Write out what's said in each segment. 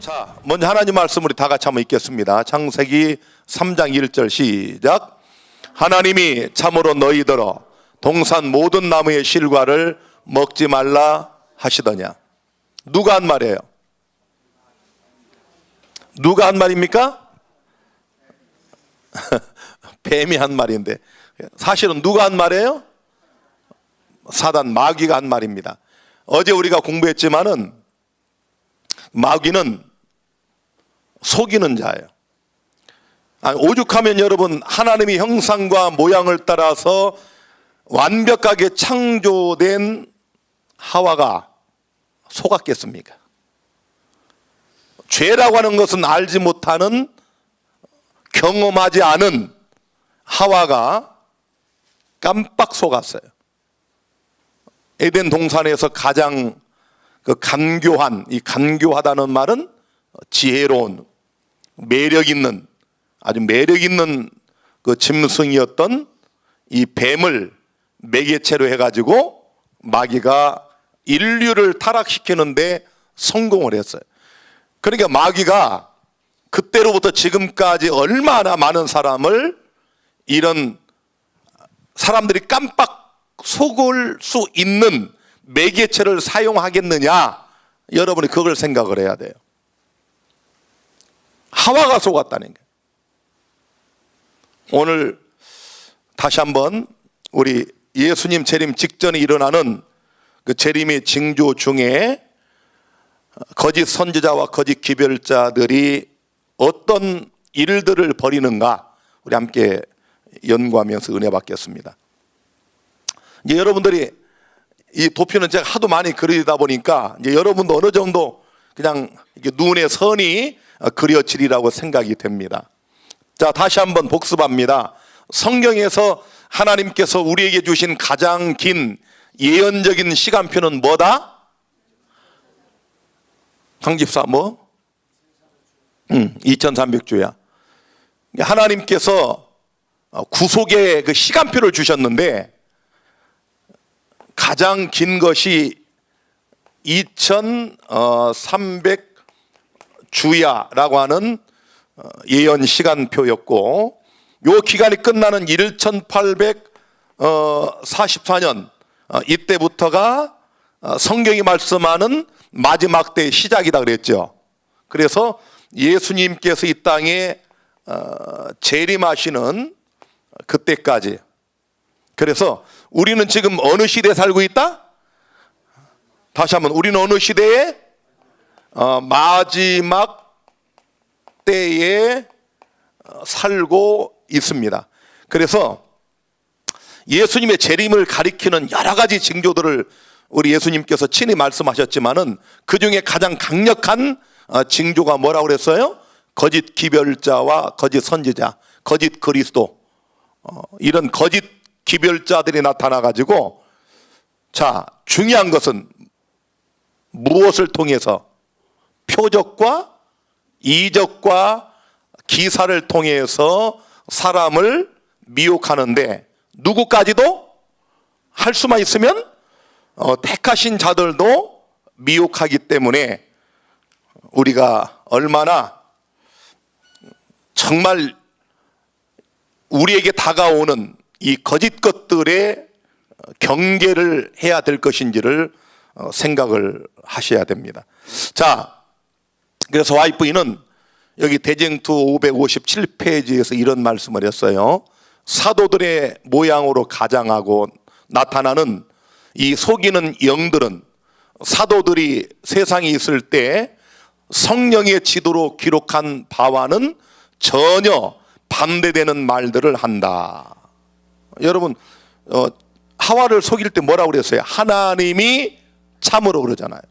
자, 먼저 하나님 말씀 우리 다 같이 한번 읽겠습니다. 창세기 3장 1절 시작. 하나님이 참으로 너희더러 동산 모든 나무의 실과를 먹지 말라 하시더냐. 누가 한 말이에요? 누가 한 말입니까? 뱀이 한 말인데 사실은 누가 한 말이에요? 사단, 마귀가 한 말입니다. 어제 우리가 공부했지만은 마귀는 속이는 자예요. 오죽하면 여러분 하나님의 형상과 모양을 따라서 완벽하게 창조된 하와가 속았겠습니까? 죄라고 하는 것은 알지 못하는, 경험하지 않은 하와가 깜빡 속았어요. 에덴 동산에서 가장 간교한, 이 간교하다는 말은 지혜로운, 매력 있는, 아주 매력 있는 그 짐승이었던 이 뱀을 매개체로 해가지고 마귀가 인류를 타락시키는데 성공을 했어요. 그러니까 마귀가 그때로부터 지금까지 얼마나 많은 사람을, 이런 사람들이 깜빡 속을 수 있는 매개체를 사용하겠느냐, 여러분이 그걸 생각을 해야 돼요. 하와가 속았다는 거예요. 오늘 다시 한번 우리 예수님 재림 직전에 일어나는 그 재림의 징조 중에 거짓 선지자와 거짓 기별자들이 어떤 일들을 벌이는가, 우리 함께 연구하면서 은혜 받겠습니다. 이제 여러분들이 이 도표는 제가 하도 많이 그리다 보니까 이제 여러분도 어느 정도 그냥 이게 눈에 선이 그려지리라고 생각이 됩니다. 자, 다시 한번 복습합니다. 성경에서 하나님께서 우리에게 주신 가장 긴 예언적인 시간표는 뭐다? 강집사 뭐? 2300주야. 하나님께서 구속의 그 시간표를 주셨는데 가장 긴 것이 2300주야라고 하는 예언 시간표였고, 요 기간이 끝나는 1844년 이때부터가 성경이 말씀하는 마지막 때의 시작이다 그랬죠. 그래서 예수님께서 이 땅에 재림하시는 그때까지, 그래서 우리는 지금 어느 시대에 살고 있다? 다시 한번, 우리는 어느 시대에? 마지막 때에 살고 있습니다. 그래서 예수님의 재림을 가리키는 여러 가지 징조들을 우리 예수님께서 친히 말씀하셨지만은 그 중에 가장 강력한 징조가 뭐라고 그랬어요? 거짓 기별자와 거짓 선지자, 거짓 그리스도, 이런 거짓 기별자들이 나타나가지고, 자, 중요한 것은 무엇을 통해서? 표적과 이적과 기사를 통해서 사람을 미혹하는데, 누구까지도? 할 수만 있으면 택하신 자들도 미혹하기 때문에 우리가 얼마나 정말 우리에게 다가오는 이 거짓 것들의 경계를 해야 될 것인지를 생각을 하셔야 됩니다. 자, 그래서 YV는 여기 대쟁투 557페이지에서 이런 말씀을 했어요. 사도들의 모양으로 가장하고 나타나는 이 속이는 영들은 사도들이 세상에 있을 때 성령의 지도로 기록한 바와는 전혀 반대되는 말들을 한다. 여러분, 하와를 속일 때 뭐라고 그랬어요? 하나님이 참으로 그러잖아요.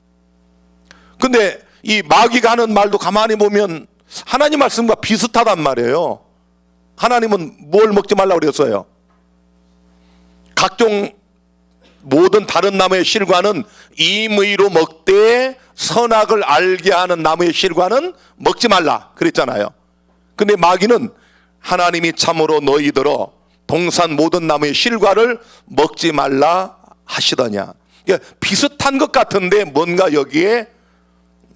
근데 이 마귀가 하는 말도 가만히 보면 하나님 말씀과 비슷하단 말이에요. 하나님은 뭘 먹지 말라고 그랬어요? 각종 모든 다른 나무의 실과는 임의로 먹되 선악을 알게 하는 나무의 실과는 먹지 말라 그랬잖아요. 근데 마귀는 하나님이 참으로 너희들어 동산 모든 나무의 실과를 먹지 말라 하시더냐. 비슷한 것 같은데 뭔가 여기에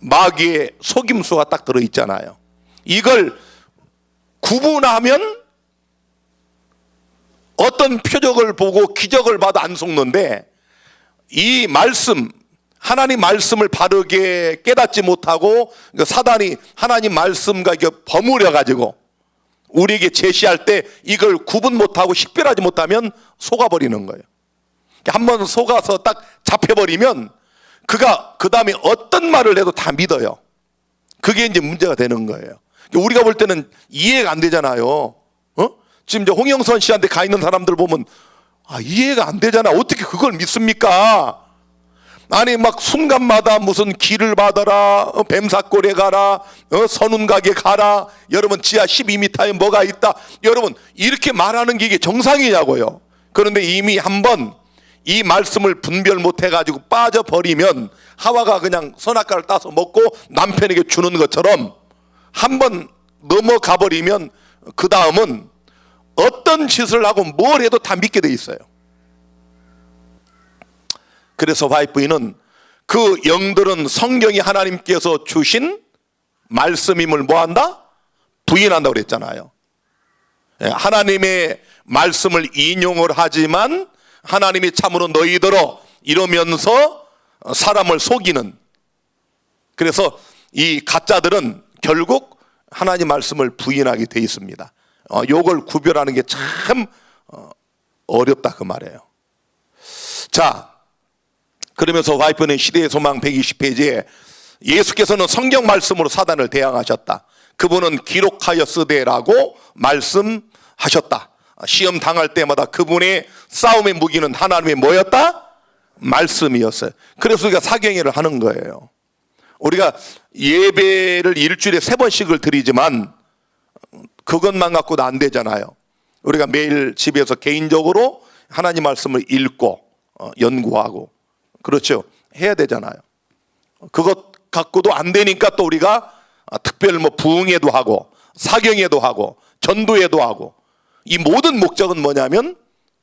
마귀의 속임수가 딱 들어있잖아요. 이걸 구분하면 어떤 표적을 보고 기적을 봐도 안 속는데, 이 말씀, 하나님 말씀을 바르게 깨닫지 못하고 사단이 하나님 말씀과 버무려 가지고 우리에게 제시할 때 이걸 구분 못하고 식별하지 못하면 속아버리는 거예요. 한번 속아서 딱 잡혀버리면 그가 그 다음에 어떤 말을 해도 다 믿어요. 그게 이제 문제가 되는 거예요. 우리가 볼 때는 이해가 안 되잖아요. 지금 이제 홍영선 씨한테 가 있는 사람들 보면 이해가 안 되잖아. 어떻게 그걸 믿습니까? 아니 막 순간마다 무슨 길을 받아라, 뱀사골에 가라, 선운각에 가라, 여러분 지하 12m에 뭐가 있다, 여러분 이렇게 말하는 게 이게 정상이냐고요. 그런데 이미 한번 이 말씀을 분별 못 해가지고 빠져버리면 하와가 그냥 선악과를 따서 먹고 남편에게 주는 것처럼 한번 넘어가 버리면 그 다음은 어떤 짓을 하고 뭘 해도 다 믿게 돼 있어요. 그래서 와이프는 그 영들은 성경이 하나님께서 주신 말씀임을 뭐한다? 부인한다고 그랬잖아요. 하나님의 말씀을 인용을 하지만 하나님이 참으로 너희들어 이러면서 사람을 속이는, 그래서 이 가짜들은 결국 하나님 말씀을 부인하게 돼 있습니다. 요걸 구별하는 게 참 어렵다 그 말이에요. 자, 그러면서 와이프는 시대의 소망 120페이지에 예수께서는 성경 말씀으로 사단을 대항하셨다. 그분은 기록하여 쓰되라고 말씀하셨다. 시험 당할 때마다 그분의 싸움의 무기는 하나님의 뭐였다? 말씀이었어요. 그래서 우리가 사경회를 하는 거예요. 우리가 예배를 일주일에 3번씩을 드리지만 그것만 갖고도 안 되잖아요. 우리가 매일 집에서 개인적으로 하나님 말씀을 읽고 연구하고, 그렇죠, 해야 되잖아요. 그것 갖고도 안 되니까 또 우리가 특별 부흥회도 하고 사경회도 하고 전도회도 하고, 이 모든 목적은 뭐냐면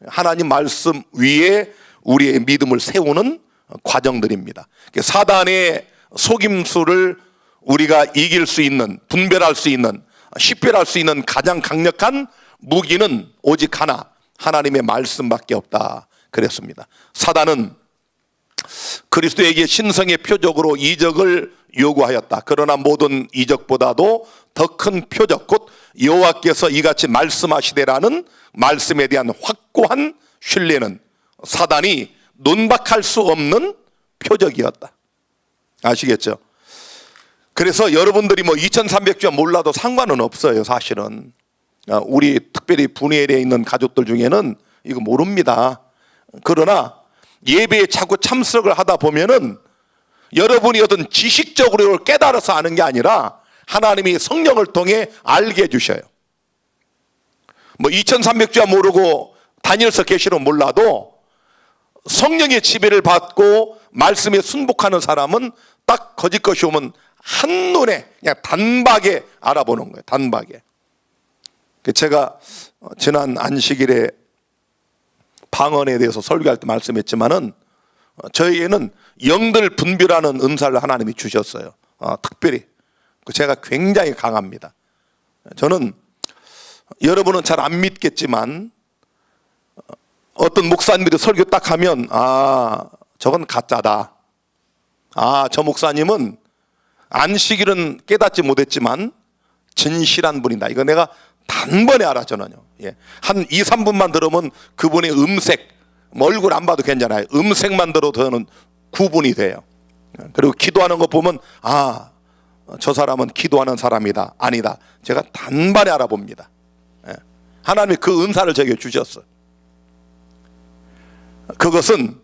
하나님 말씀 위에 우리의 믿음을 세우는 과정들입니다. 사단의 속임수를 우리가 이길 수 있는, 분별할 수 있는, 식별할 수 있는 가장 강력한 무기는 오직 하나, 하나님의 말씀밖에 없다 그랬습니다. 사단은 그리스도에게 신성의 표적으로 이적을 요구하였다. 그러나 모든 이적보다도 더 큰 표적, 곧 여호와께서 이같이 말씀하시되라는 말씀에 대한 확고한 신뢰는 사단이 논박할 수 없는 표적이었다. 아시겠죠? 그래서 여러분들이 2300주 몰라도 상관은 없어요. 사실은 우리 특별히 분해에 있는 가족들 중에는 이거 모릅니다. 그러나 예배에 자꾸 참석을 하다 보면은 여러분이 어떤 지식적으로 깨달아서 아는 게 아니라 하나님이 성령을 통해 알게 해주셔요. 2300주야 모르고 다니엘서 계시로 몰라도 성령의 지배를 받고 말씀에 순복하는 사람은 딱 거짓 것이 오면 한눈에 그냥 단박에 알아보는 거예요. 단박에. 제가 지난 안식일에 방언에 대해서 설교할 때 말씀했지만은 저희에는 영들 분별하는 은사를 하나님이 주셨어요. 특별히 제가 굉장히 강합니다. 저는 여러분은 잘 안 믿겠지만 어떤 목사님들이 설교 딱 하면 저건 가짜다. 저 목사님은 안식일은 깨닫지 못했지만 진실한 분이다. 이거 내가 단번에 알아. 저는요. 한 2, 3분만 들으면 그분의 음색, 얼굴 안 봐도 괜찮아요. 음색만 들어도 저는 구분이 돼요. 그리고 기도하는 거 보면 저 사람은 기도하는 사람이다, 아니다, 제가 단번에 알아봅니다. 하나님이 그 은사를 저에게 주셨어요. 그것은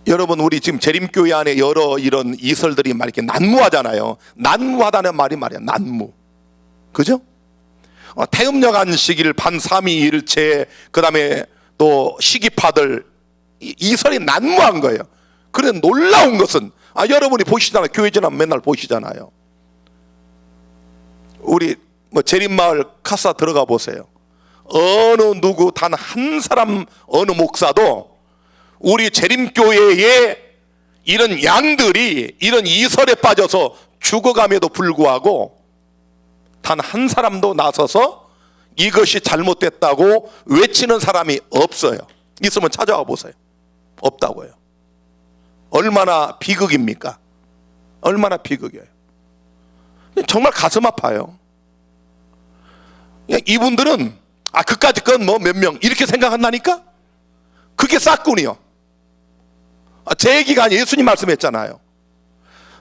여러분 우리 지금 재림교회 안에 여러 이런 이설들이 막 이렇게 난무하잖아요. 난무하다는 말이 말이야, 난무. 그죠? 태음력 안식일, 반삼위일체, 그 다음에 또 시기파들, 이설이 난무한 거예요. 그래 놀라운 것은 여러분이 보시잖아요. 교회 지나면 맨날 보시잖아요. 우리 재림마을 카사 들어가 보세요. 어느 누구 단 한 사람, 어느 목사도 우리 재림교회에 이런 양들이 이런 이설에 빠져서 죽어감에도 불구하고 단 한 사람도 나서서 이것이 잘못됐다고 외치는 사람이 없어요. 있으면 찾아와 보세요. 없다고요. 얼마나 비극입니까? 얼마나 비극이에요. 정말 가슴 아파요. 이분들은 그까짓 건 뭐 몇 명 이렇게 생각한다니까? 그게 싹군이요. 제 얘기가 아니에요. 예수님 말씀했잖아요.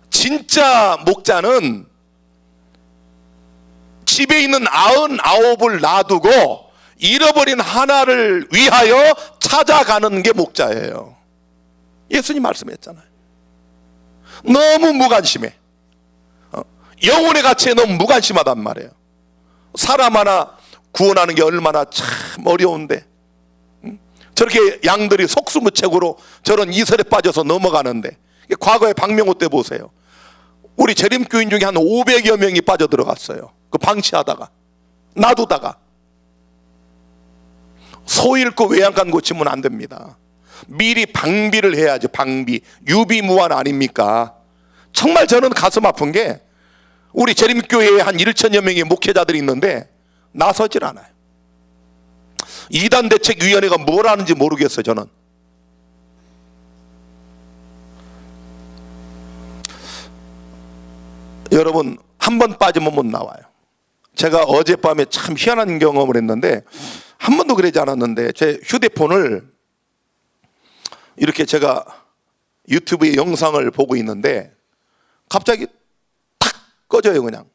진짜 목자는 집에 있는 99을 놔두고 잃어버린 하나를 위하여 찾아가는 게 목자예요. 예수님 말씀했잖아요. 너무 무관심해. 영혼의 가치에 너무 무관심하단 말이에요. 사람 하나 구원하는 게 얼마나 참 어려운데 저렇게 양들이 속수무책으로 저런 이설에 빠져서 넘어가는데, 과거에 박명호 때 보세요. 우리 재림교인 중에 한 500여 명이 빠져들어갔어요. 그 방치하다가 놔두다가. 소 잃고 외양간 고치면 안 됩니다. 미리 방비를 해야죠. 방비. 유비무환 아닙니까? 정말 저는 가슴 아픈 게 우리 재림교회에 한 1천여 명의 목회자들이 있는데 나서질 않아요. 이단대책위원회가 뭘 하는지 모르겠어요. 저는 여러분 한 번 빠지면 못 나와요. 제가 어젯밤에 참 희한한 경험을 했는데, 한 번도 그러지 않았는데 제 휴대폰을 이렇게 제가 유튜브에 영상을 보고 있는데 갑자기 탁 꺼져요. 그냥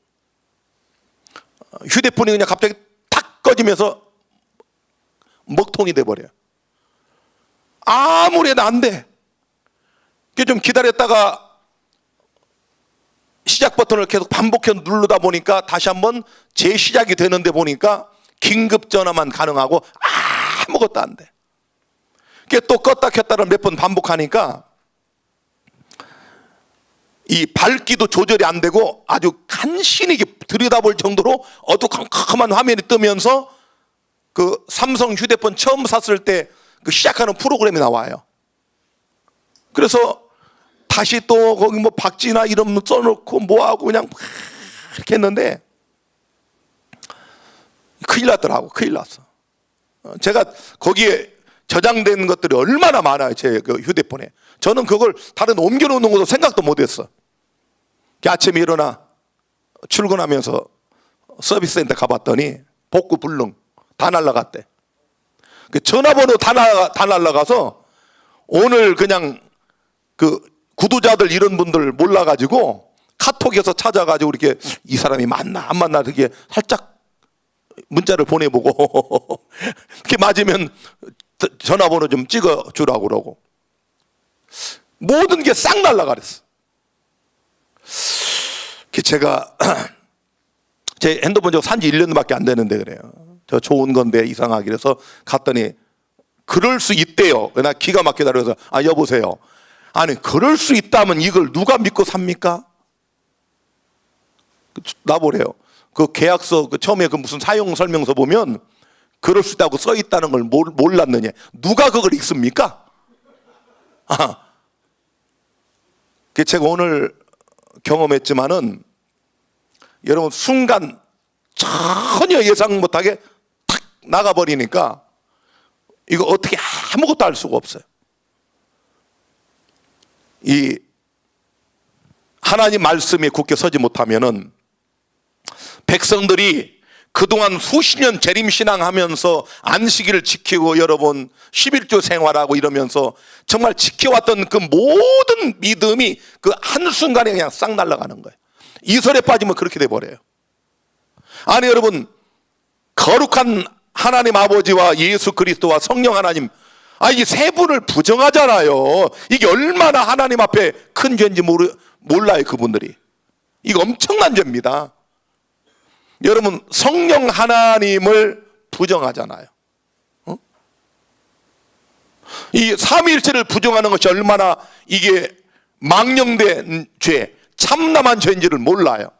휴대폰이 그냥 갑자기 탁 꺼지면서 먹통이 돼버려요. 아무리 해도 안 돼. 좀 기다렸다가 시작 버튼을 계속 반복해서 누르다 보니까 다시 한번 재시작이 되는데 보니까 긴급 전화만 가능하고 아무것도 안 돼. 또 껐다 켰다를 몇 번 반복하니까 이 밝기도 조절이 안 되고 아주 간신히 들여다볼 정도로 어두컴컴한 화면이 뜨면서 그 삼성 휴대폰 처음 샀을 때 그 시작하는 프로그램이 나와요. 그래서 다시 또 거기 뭐 박쥐나 이름 써놓고 뭐하고 그냥 이렇게 했는데 큰일 났더라고. 큰일 났어. 제가 거기에 저장된 것들이 얼마나 많아요. 제 그 휴대폰에. 저는 그걸 다른 옮겨놓는 것도 생각도 못했어. 아침에 일어나 출근하면서 서비스센터 가봤더니 복구 불능 다 날라갔대. 그 전화번호 다 날라가서 오늘 그냥 그 구두자들 이런 분들 몰라가지고 카톡에서 찾아가지고 이렇게 이 사람이 맞나 안 맞나 이렇게 살짝 문자를 보내보고 이렇게 맞으면 전화번호 좀 찍어주라고 그러고 모든 게 싹 날라가랬어. 제가 제 핸드폰 저 산지 1년밖에 안 되는데 그래요. 저 좋은 건데 이상하게 그래서 갔더니 그럴 수 있대요. 나 기가 막히다 그래서 여보세요. 아니 그럴 수 있다면 이걸 누가 믿고 삽니까? 나보래요. 그 계약서 그 처음에 그 무슨 사용 설명서 보면 그럴 수 있다고 써 있다는 걸 몰랐느냐. 누가 그걸 읽습니까? 제가 오늘 경험했지만은 여러분 순간 전혀 예상 못하게 탁 나가버리니까 이거 어떻게 아무것도 알 수가 없어요. 이 하나님 말씀에 굳게 서지 못하면은 백성들이 그동안 수십 년 재림신앙하면서 안식일을 지키고 여러분 11조 생활하고 이러면서 정말 지켜왔던 그 모든 믿음이 그 한순간에 그냥 싹 날아가는 거예요. 이설에 빠지면 그렇게 돼버려요. 아니 여러분 거룩한 하나님 아버지와 예수 그리스도와 성령 하나님 이 세 분을 부정하잖아요. 이게 얼마나 하나님 앞에 큰 죄인지 몰라요. 그분들이. 이거 엄청난 죄입니다. 여러분 성령 하나님을 부정하잖아요. 이 삼위일체를 부정하는 것이 얼마나 이게 망령된 죄, 참남한 죄인지를 몰라요.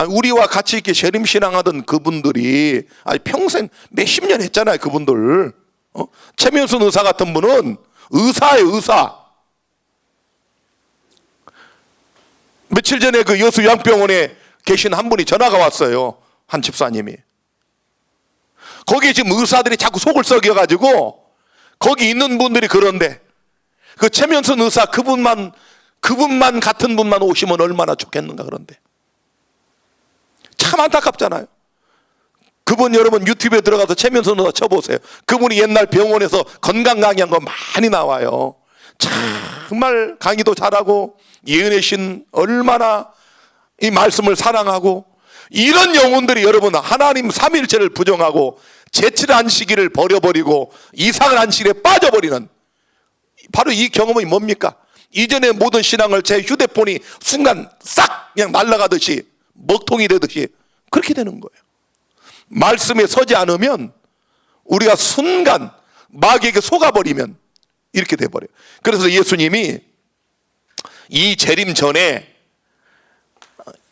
우리와 같이 이렇게 재림신앙하던 그분들이 평생 몇십 년 했잖아요. 그분들. 최면순 의사 같은 분은 의사예요. 의사. 며칠 전에 그 여수 요양병원에 계신 한 분이 전화가 왔어요. 한 집사님이. 거기에 지금 의사들이 자꾸 속을 썩여가지고 거기 있는 분들이 그런데 그 최면선 의사 그분만 같은 분만 오시면 얼마나 좋겠는가. 그런데 참 안타깝잖아요. 그분 여러분 유튜브에 들어가서 최면선 의사 쳐보세요. 그분이 옛날 병원에서 건강 강의한 거 많이 나와요. 정말 강의도 잘하고 예은혜신 얼마나 이 말씀을 사랑하고, 이런 영혼들이 여러분 하나님 삼위일체를 부정하고 제칠 안식일을 버려버리고 이상한 안식일에 빠져버리는 바로 이 경험이 뭡니까? 이전의 모든 신앙을 제 휴대폰이 순간 싹 그냥 날아가듯이 먹통이 되듯이 그렇게 되는 거예요. 말씀에 서지 않으면 우리가 순간 마귀에게 속아버리면 이렇게 돼버려요. 그래서 예수님이 이 재림 전에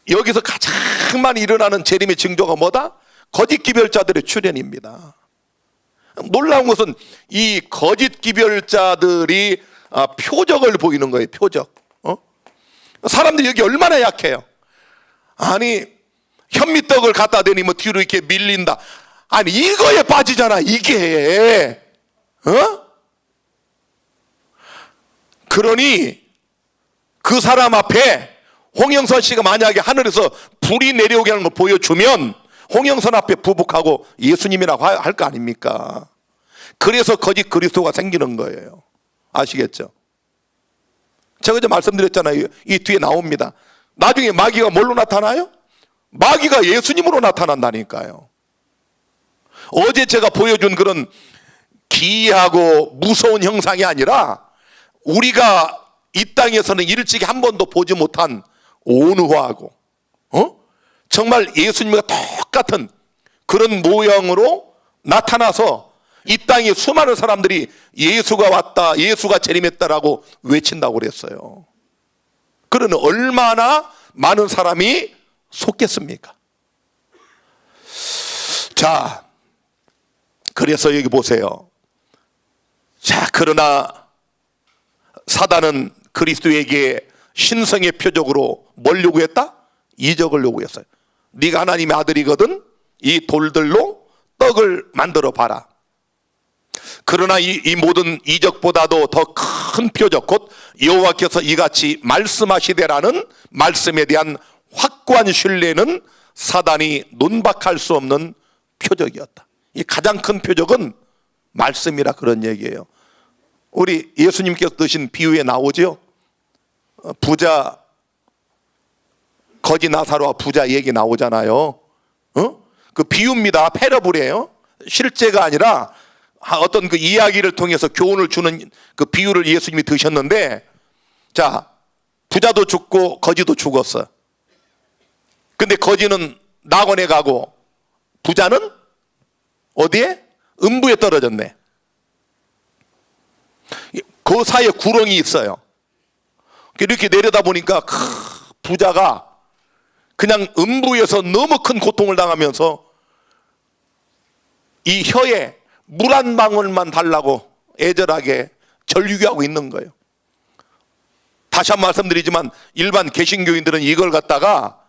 여기서 가장 많이 일어나는 재림의 징조가 뭐다? 거짓 기별자들의 출현입니다. 놀라운 것은 이 거짓 기별자들이 표적을 보이는 거예요. 표적. 사람들이 여기 얼마나 약해요. 아니 현미떡을 갖다 대니 뭐 뒤로 이렇게 밀린다. 아니 이거에 빠지잖아 이게. 그러니 그 사람 앞에 홍영선 씨가 만약에 하늘에서 불이 내려오게 하는 걸 보여주면 홍영선 앞에 부복하고 예수님이라고 할 거 아닙니까? 그래서 거짓 그리스도가 생기는 거예요. 아시겠죠? 제가 이제 말씀드렸잖아요. 이 뒤에 나옵니다. 나중에 마귀가 뭘로 나타나요? 마귀가 예수님으로 나타난다니까요. 어제 제가 보여준 그런 기이하고 무서운 형상이 아니라 우리가 이 땅에서는 일찍이 한 번도 보지 못한 온유하고 정말 예수님과 똑같은 그런 모형으로 나타나서 이 땅에 수많은 사람들이 예수가 왔다, 예수가 재림했다라고 외친다고 그랬어요. 그러니 얼마나 많은 사람이 속겠습니까? 자, 그래서 여기 보세요. 자, 그러나 사단은 그리스도에게 신성의 표적으로 뭘 요구했다? 이적을 요구했어요. 네가 하나님의 아들이거든 이 돌들로 떡을 만들어 봐라. 그러나 이 모든 이적보다도 더 큰 표적, 곧 여호와께서 이같이 말씀하시되라는 말씀에 대한 확고한 신뢰는 사단이 논박할 수 없는 표적이었다. 이 가장 큰 표적은 말씀이라 그런 얘기예요. 우리 예수님께서 드신 비유에 나오죠. 부자, 거지 나사로와 부자 얘기 나오잖아요. 그 비유입니다. 패러블이에요. 실제가 아니라 어떤 그 이야기를 통해서 교훈을 주는 그 비유를 예수님이 드셨는데, 자, 부자도 죽고 거지도 죽었어. 근데 거지는 낙원에 가고 부자는 어디에? 음부에 떨어졌네. 그 사이에 구렁이 있어요. 이렇게 내려다 보니까 부자가 그냥 음부에서 너무 큰 고통을 당하면서 이 혀에 물 한 방울만 달라고 애절하게 절규하고 있는 거예요. 다시 한 번 말씀드리지만 일반 개신교인들은 이걸 갖다가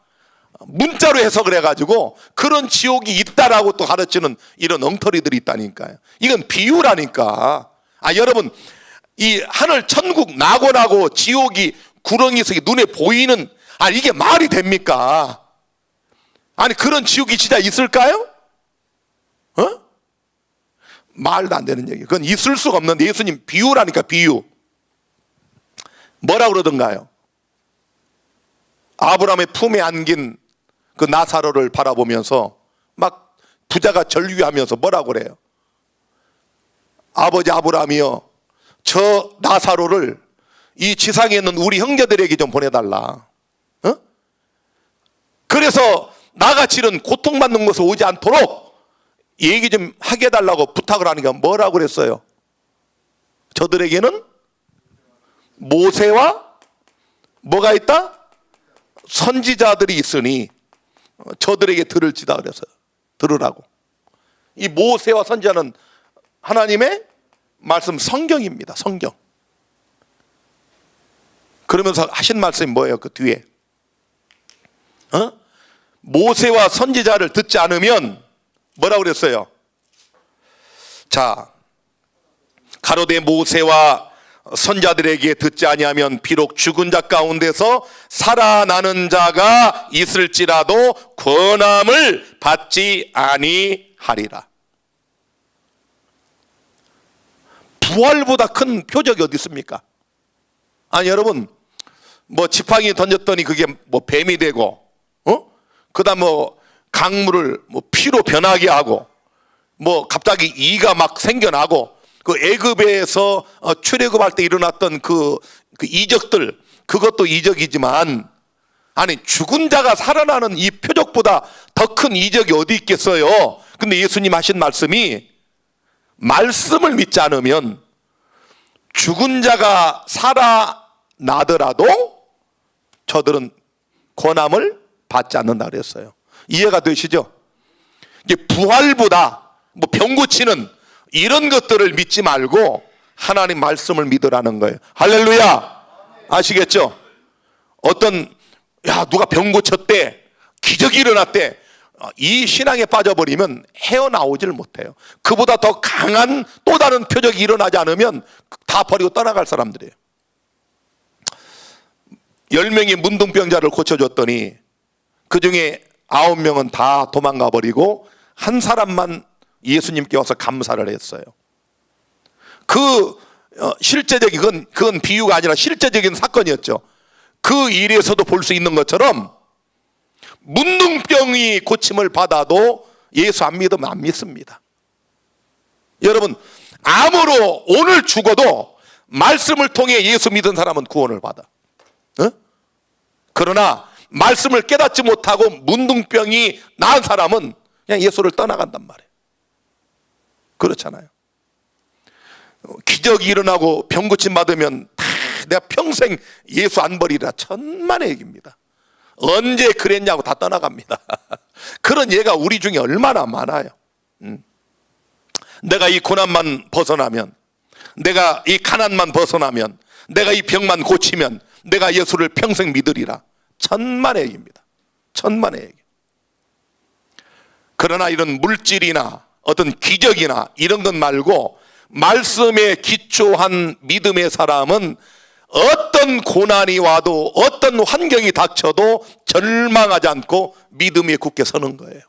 문자로 해석을 해가지고 그런 지옥이 있다라고 또 가르치는 이런 엉터리들이 있다니까요. 이건 비유라니까. 여러분, 이 하늘 천국 낙원하고 지옥이 구렁이 속에 눈에 보이는, 이게 말이 됩니까? 아니 그런 지옥이 진짜 있을까요? 말도 안 되는 얘기. 그건 있을 수가 없는데 예수님 비유라니까. 비유. 뭐라 그러던가요? 아브라함의 품에 안긴 그 나사로를 바라보면서 막 부자가 절규하면서 뭐라고 그래요? 아버지 아브라함이여, 저 나사로를 이 지상에 있는 우리 형제들에게 좀 보내달라. 그래서 나같이 이런 고통받는 것을 오지 않도록 얘기 좀 하게 해달라고 부탁을 하니까 뭐라고 그랬어요? 저들에게는 모세와 뭐가 있다? 선지자들이 있으니 저들에게 들을지다 그래서 들으라고. 이 모세와 선지자는 하나님의 말씀 성경입니다. 성경. 그러면서 하신 말씀이 뭐예요? 그 뒤에 모세와 선지자를 듣지 않으면 뭐라고 그랬어요? 자, 가로되 모세와 선자들에게 듣지 아니하면 비록 죽은 자 가운데서 살아나는 자가 있을지라도 권함을 받지 아니하리라. 부활보다 큰 표적이 어디 있습니까? 아니 여러분, 뭐 지팡이 던졌더니 그게 뭐 뱀이 되고, 그다음 뭐 강물을 뭐 피로 변하게 하고, 뭐 갑자기 이가 막 생겨나고, 그 애굽에서 출애굽할 때 일어났던 그 이적들, 그것도 이적이지만, 아니 죽은 자가 살아나는 이 표적보다 더 큰 이적이 어디 있겠어요? 근데 예수님 하신 말씀이, 말씀을 믿지 않으면 죽은 자가 살아나더라도 저들은 권함을 받지 않는다 그랬어요. 이해가 되시죠? 이게 부활보다 뭐 병 고치는 이런 것들을 믿지 말고 하나님 말씀을 믿으라는 거예요. 할렐루야. 아시겠죠? 누가 병 고쳤대, 기적이 일어났대, 이 신앙에 빠져버리면 헤어나오질 못해요. 그보다 더 강한 또 다른 표적이 일어나지 않으면 다 버리고 떠나갈 사람들이에요. 10명의 문둥병자를 고쳐줬더니 그 중에 9명은 다 도망가 버리고 한 사람만 예수님께 와서 감사를 했어요. 실제적인, 그건 비유가 아니라 실제적인 사건이었죠. 그 일에서도 볼 수 있는 것처럼 문둥병이 고침을 받아도 예수 안 믿으면 안 믿습니다. 여러분, 암으로 오늘 죽어도 말씀을 통해 예수 믿은 사람은 구원을 받아. 그러나 말씀을 깨닫지 못하고 문둥병이 나은 사람은 그냥 예수를 떠나간단 말이에요. 그렇잖아요. 기적이 일어나고 병 고침 받으면 내가 평생 예수 안 버리라, 천만의 얘기입니다. 언제 그랬냐고 다 떠나갑니다. 그런 예가 우리 중에 얼마나 많아요. 내가 이 고난만 벗어나면, 내가 이 가난만 벗어나면, 내가 이 병만 고치면 내가 예수를 평생 믿으리라, 천만의 얘기입니다. 천만의 얘기. 그러나 이런 물질이나 어떤 기적이나 이런 것 말고 말씀에 기초한 믿음의 사람은 어떤 고난이 와도 어떤 환경이 닥쳐도 절망하지 않고 믿음에 굳게 서는 거예요.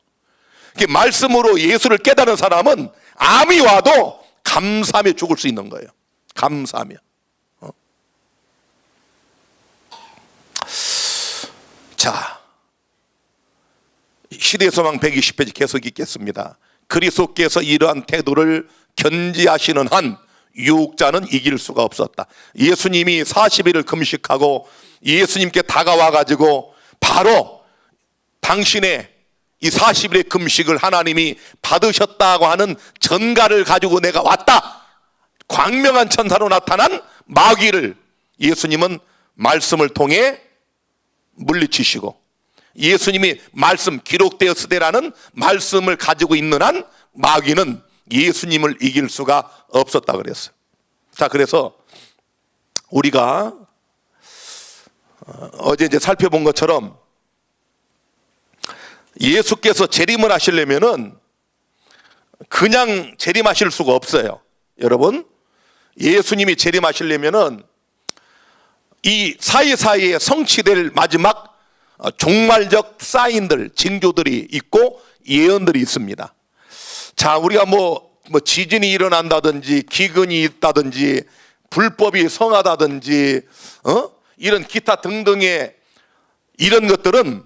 말씀으로 예수를 깨달은 사람은 암이 와도 감사하며 죽을 수 있는 거예요. 감사하며. 자, 시대소망 120페이지 계속 읽겠습니다. 그리스도께서 이러한 태도를 견지하시는 한 유혹자는 이길 수가 없었다. 예수님이 40일을 금식하고 예수님께 다가와 가지고 바로 당신의 이 40일의 금식을 하나님이 받으셨다고 하는 전가를 가지고 내가 왔다, 광명한 천사로 나타난 마귀를 예수님은 말씀을 통해 물리치시고, 예수님이 말씀, 기록되었으되라는 말씀을 가지고 있는 한 마귀는 예수님을 이길 수가 없었다 그랬어요. 자, 그래서 우리가 어제 이제 살펴본 것처럼 예수께서 재림을 하시려면은 그냥 재림하실 수가 없어요. 여러분, 예수님이 재림하시려면은 이 사이사이에 성취될 마지막 종말적 사인들, 징조들이 있고 예언들이 있습니다. 자, 우리가 뭐 지진이 일어난다든지 기근이 있다든지 불법이 성하다든지 이런 기타 등등의 이런 것들은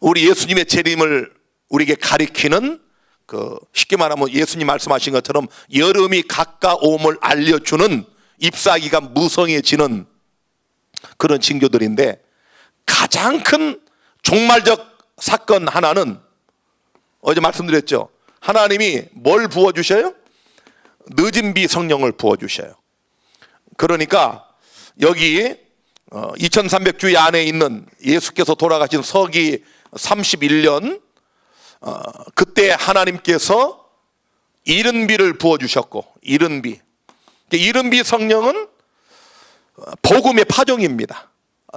우리 예수님의 재림을 우리에게 가리키는, 쉽게 말하면 예수님 말씀하신 것처럼 여름이 가까움을 알려주는, 잎사귀가 무성해지는 그런 징조들인데, 가장 큰 종말적 사건 하나는 어제 말씀드렸죠. 하나님이 뭘 부어주셔요? 늦은 비 성령을 부어주셔요. 그러니까 여기 2300주의 안에 있는 예수께서 돌아가신 서기 31년 그때 하나님께서 이른 비를 부어주셨고, 이른 비 성령은 복음의 파종입니다.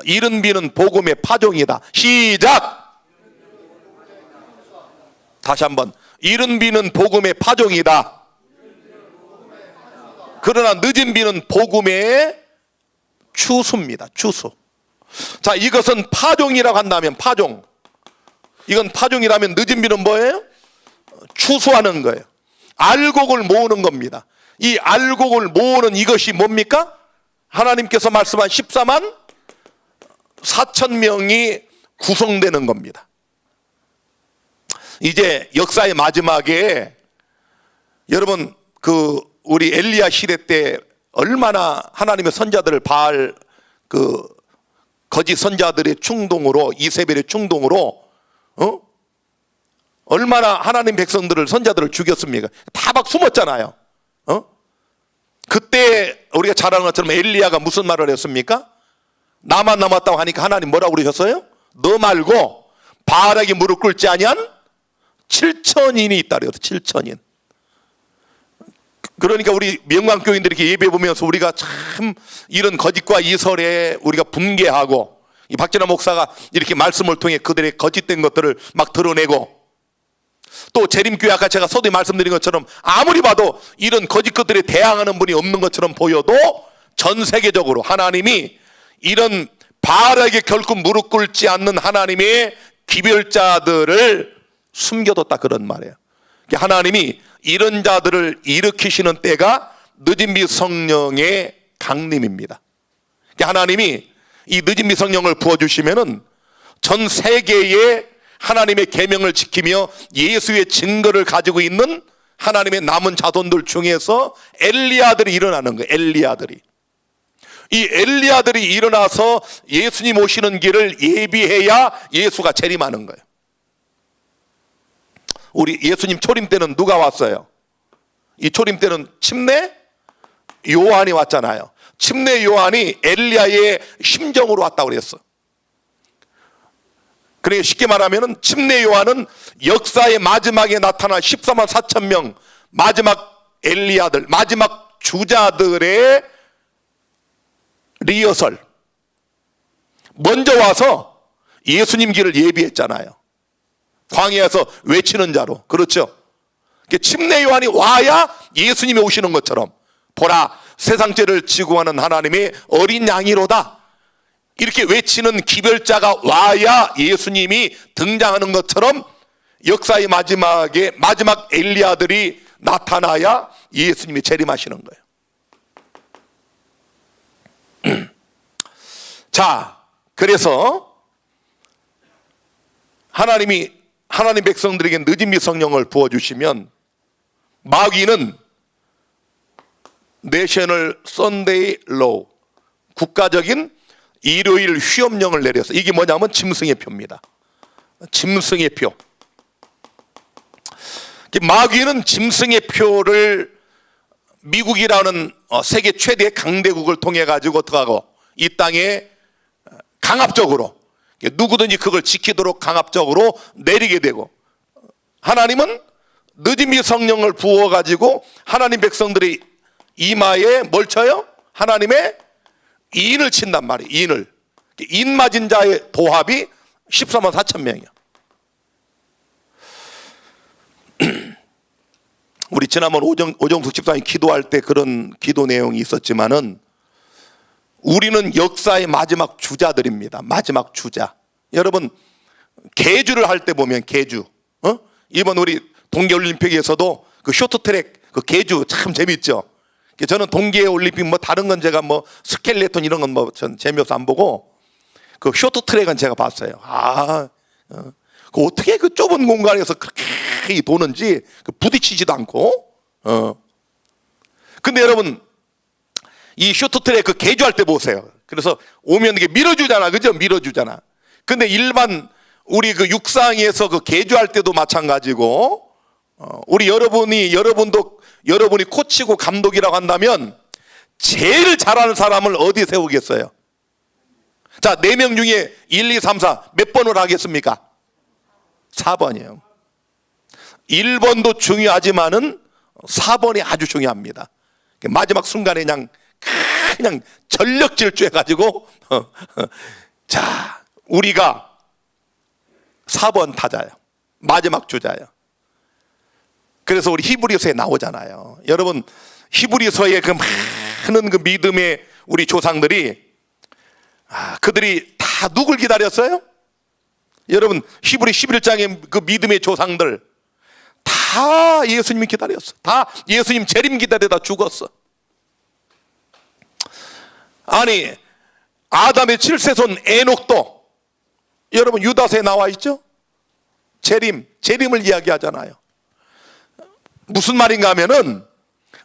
이른 비는 복음의 파종이다. 시작. 다시 한번. 이른 비는 복음의 파종이다. 그러나 늦은 비는 복음의 추수입니다. 추수. 자, 이것은 파종이라고 한다면 파종. 이건 파종이라면 늦은 비는 뭐예요? 추수하는 거예요. 알곡을 모으는 겁니다. 이 알곡을 모으는 이것이 뭡니까? 하나님께서 말씀한 14만 4천 명이 구성되는 겁니다. 이제 역사의 마지막에 여러분 우리 엘리야 시대 때 얼마나 하나님의 선자들을 바알 거짓 선자들의 충동으로 이세벨의 충동으로 얼마나 하나님 백성들을 선자들을 죽였습니까? 다 막 숨었잖아요. 그때 우리가 잘 아는 것처럼 엘리야가 무슨 말을 했습니까? 나만 남았다고 하니까 하나님 뭐라고 그러셨어요? 너 말고 바알에게 무릎 꿇지 아니한 7천인이 있다 그래요. 7천인. 그러니까 우리 명강교인들이 이렇게 예배 보면서 우리가 참 이런 거짓과 이설에 우리가 분개하고, 이 박진환 목사가 이렇게 말씀을 통해 그들의 거짓된 것들을 막 드러내고, 또 재림교회 아까 제가 서두에 말씀드린 것처럼 아무리 봐도 이런 거짓 것들에 대항하는 분이 없는 것처럼 보여도 전 세계적으로 하나님이 이런 바알에게 결코 무릎 꿇지 않는 하나님의 기별자들을 숨겨뒀다, 그런 말이에요. 하나님이 이런 자들을 일으키시는 때가 늦은 비 성령의 강림입니다. 하나님이 이 늦은 비 성령을 부어주시면은 전 세계에 하나님의 계명을 지키며 예수의 증거를 가지고 있는 하나님의 남은 자손들 중에서 엘리야들이 일어나는 거예요. 엘리야들이. 이 엘리야들이 일어나서 예수님 오시는 길을 예비해야 예수가 재림하는 거예요. 우리 예수님 초림 때는 누가 왔어요? 이 초림 때는 침례 요한이 왔잖아요. 침례 요한이 엘리야의 심정으로 왔다고 그랬어. 그러니까 쉽게 말하면 침례 요한은 역사의 마지막에 나타난 14만 4천 명 마지막 엘리야들, 마지막 주자들의 리허설, 먼저 와서 예수님 길을 예비했잖아요. 광야에서 외치는 자로. 그렇죠? 침례 요한이 와야 예수님이 오시는 것처럼, 보라 세상 죄를 지고 가는 하나님의 어린 양이로다, 이렇게 외치는 기별자가 와야 예수님이 등장하는 것처럼 역사의 마지막에 마지막 엘리야들이 나타나야 예수님이 재림하시는 거예요. 자, 그래서 하나님 백성들에게 늦은 비 성령을 부어주시면 마귀는 내셔널 선데이 로우, 국가적인 일요일 휴업령을 내려서, 이게 뭐냐면 짐승의 표입니다. 짐승의 표. 마귀는 짐승의 표를 미국이라는 세계 최대 강대국을 통해 가지고 어떻게 하고 이 땅에 강압적으로 누구든지 그걸 지키도록 강압적으로 내리게 되고, 하나님은 늦은 비 성령을 부어 가지고 하나님 백성들이 이마에 뭘 쳐요? 하나님의 인을 친단 말이에요. 인을. 인 맞은 자의 도합이 14만 4천 명이야. 우리 지난번 오정숙 집사님이 기도할 때 그런 기도 내용이 있었지만은, 우리는 역사의 마지막 주자들입니다. 마지막 주자. 여러분, 계주를 할 때 보면 계주, 이번 우리 동계올림픽에서도 그 쇼트트랙 그 계주 참 재밌죠. 저는 동계올림픽 뭐 다른 건 제가 뭐 스켈레톤 이런 건 뭐 전 재미없어 안 보고, 그 쇼트트랙은 제가 봤어요. 그 어떻게 그 좁은 공간에서 그렇게 도는지, 그 부딪히지도 않고. 근데 여러분, 이 쇼트트랙 그 계주할 때 보세요. 그래서 오면 이게 밀어주잖아, 그죠? 밀어주잖아. 근데 일반 우리 그 육상에서 그 계주할 때도 마찬가지고, 우리 여러분이 코치고 감독이라고 한다면 제일 잘하는 사람을 어디 세우겠어요? 자, 4명 중에 1, 2, 3, 4 몇 번을 하겠습니까? 4번이에요. 1번도 중요하지만은 4번이 아주 중요합니다. 마지막 순간에 그냥 전력 질주해가지고 자, 우리가 4번 타자예요. 마지막 주자예요. 그래서 우리 히브리서에 나오잖아요. 여러분, 히브리서의 그 많은 그 믿음의 우리 조상들이 그들이 다 누굴 기다렸어요? 여러분, 히브리 11장의 그 믿음의 조상들 다 예수님이 기다렸어. 다 예수님 재림 기다리다 죽었어. 아니, 아담의 7세손 에녹도 여러분 유다서에 나와 있죠? 재림을 이야기하잖아요. 무슨 말인가 하면은